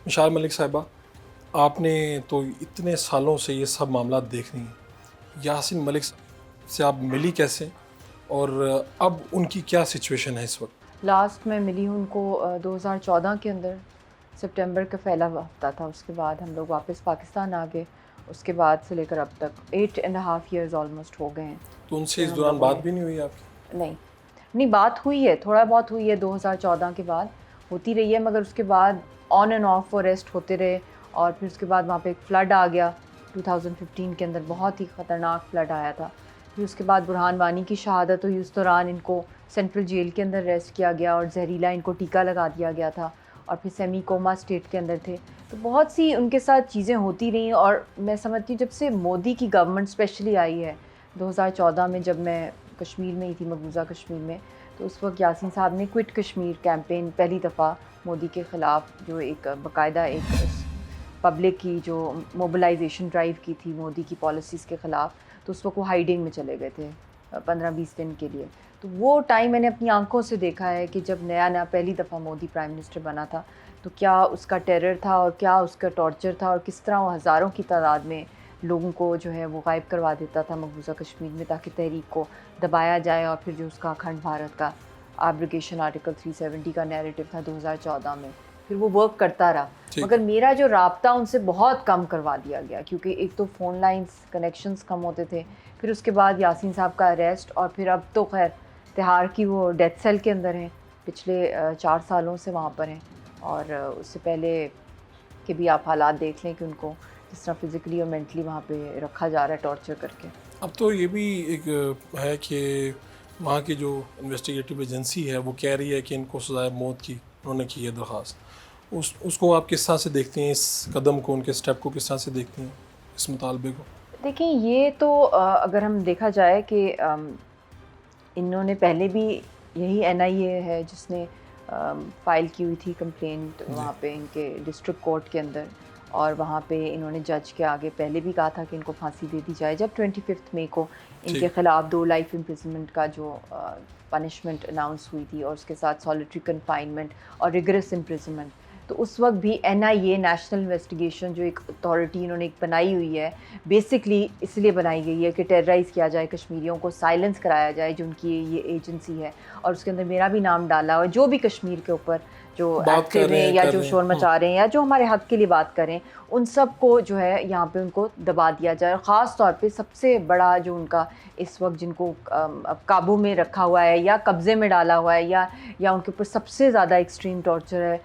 مشال ملک صاحبہ، آپ نے تو اتنے سالوں سے یہ سب معاملات دیکھ رہی ہیں، یاسین ملک سے آپ ملی کیسے اور اب ان کی کیا سچویشن ہے اس وقت؟ لاسٹ میں ملی ہوں ان کو 2014 کے اندر، سپٹمبر کا پہلا ہفتہ تھا. اس کے بعد ہم لوگ واپس پاکستان آ گئے. اس کے بعد سے لے کر اب تک 8.5 ایئرز آلموسٹ ہو گئے ہیں. تو ان سے پھر اس ہم دوران لوگوں بات نے بھی نہیں ہوئی آپ کی؟ نہیں بات ہوئی ہے، تھوڑا بہت ہوئی ہے 2014 کے بعد ہوتی رہی ہے، مگر اس کے بعد آن اینڈ آف وہ ریسٹ ہوتے رہے. اور پھر اس کے بعد وہاں پہ ایک فلڈ آ گیا 2015 کے اندر، بہت ہی خطرناک فلڈ آیا تھا. پھر اس کے بعد برہان وانی کی شہادت ہوئی. اس دوران ان کو سینٹرل جیل کے اندر ریسٹ کیا گیا اور زہریلا ان کو ٹیکہ لگا دیا گیا تھا، اور پھر سیمی کوما اسٹیٹ کے اندر تھے. تو بہت سی ان کے ساتھ چیزیں ہوتی رہیں. اور میں سمجھتی ہوں جب سے مودی کی گورنمنٹ اسپیشلی آئی ہے 2014 میں، جب میں کشمیر میں ہی تھی، مقبوضہ کشمیر میں، تو اس وقت یاسین صاحب نے کوئٹ کشمیر کیمپین پہلی دفعہ مودی کے خلاف، جو ایک باقاعدہ ایک پبلک کی جو موبلائزیشن ڈرائیو کی تھی مودی کی پالیسیز کے خلاف، تو اس وقت وہ ہائیڈنگ میں چلے گئے تھے 15-20 دن کے لیے. تو وہ ٹائم میں نے اپنی آنکھوں سے دیکھا ہے کہ جب نیا پہلی دفعہ مودی پرائم منسٹر بنا تھا تو کیا اس کا ٹیرر تھا اور کیا اس کا ٹارچر تھا، اور کس طرح وہ ہزاروں کی تعداد میں لوگوں کو جو ہے وہ غائب کروا دیتا تھا مقبوضہ کشمیر میں، تاکہ تحریک کو دبایا جائے. اور پھر جو اس کا اکھنڈ بھارت کا ایبریگیشن آرٹیکل 370 کا نیریٹو تھا 2014 میں، پھر وہ ورک کرتا رہا. مگر میرا جو رابطہ ان سے بہت کم کروا دیا گیا، کیونکہ ایک تو فون لائنز کنیکشنز کم ہوتے تھے، پھر اس کے بعد یاسین صاحب کا اریسٹ، اور پھر اب تو خیر تہاڑ کی وہ ڈیتھ سیل کے اندر ہیں، پچھلے 4 سالوں سے وہاں پر ہیں. اور اس سے پہلے کہ بھی آپ حالات دیکھ لیں کہ ان کو جس طرح فزیکلی اور مینٹلی وہاں پہ رکھا جا رہا ہے ٹارچر کر کے. اب تو یہ بھی ایک ہے کہ وہاں کی جو انویسٹیگیٹو ایجنسی ہے وہ کہہ رہی ہے کہ ان کو سزائے موت کی انہوں نے کی ہے درخواست. اس کو آپ کس طرح سے دیکھتے ہیں، اس قدم کو، ان کے سٹیپ کو کس طرح سے دیکھتے ہیں، اس مطالبے کو؟ دیکھیں یہ تو اگر ہم دیکھا جائے کہ انہوں نے پہلے بھی، یہی NIA ہے جس نے فائل کی ہوئی تھی کمپلینٹ وہاں پہ ان کے ڈسٹرکٹ کورٹ کے اندر، اور وہاں پہ انہوں نے جج کے آگے پہلے بھی کہا تھا کہ ان کو پھانسی دے دی جائے. جب 25 مئی کو ان کے خلاف 2 لائف امپریزنمنٹ کا جو پنشمنٹ اناؤنس ہوئی تھی، اور اس کے ساتھ سالیٹری کنفائنمنٹ اور ریگرس امپریزنمنٹ، تو اس وقت بھی NIA نیشنل انویسٹیگیشن جو ایک اتھارٹی انہوں نے ایک بنائی ہوئی ہے، بیسکلی اس لیے بنائی گئی ہے کہ ٹیررائز کیا جائے کشمیریوں کو، سائلنس کرایا جائے جو ان کی یہ ایجنسی ہے. اور اس کے اندر میرا بھی نام ڈالا، اور جو بھی کشمیر کے اوپر جو ایکٹیو ہیں یا جو شور مچا رہے ہیں یا جو ہمارے حق کے لیے بات کریں، ان سب کو جو ہے یہاں پہ ان کو دبا دیا جائے. اور خاص طور پہ سب سے بڑا جو ان کا اس وقت جن کو قابو میں رکھا ہوا ہے یا قبضے میں ڈالا ہوا ہے یا ان کے اوپر سب سے زیادہ ایکسٹریم ٹارچر ہے،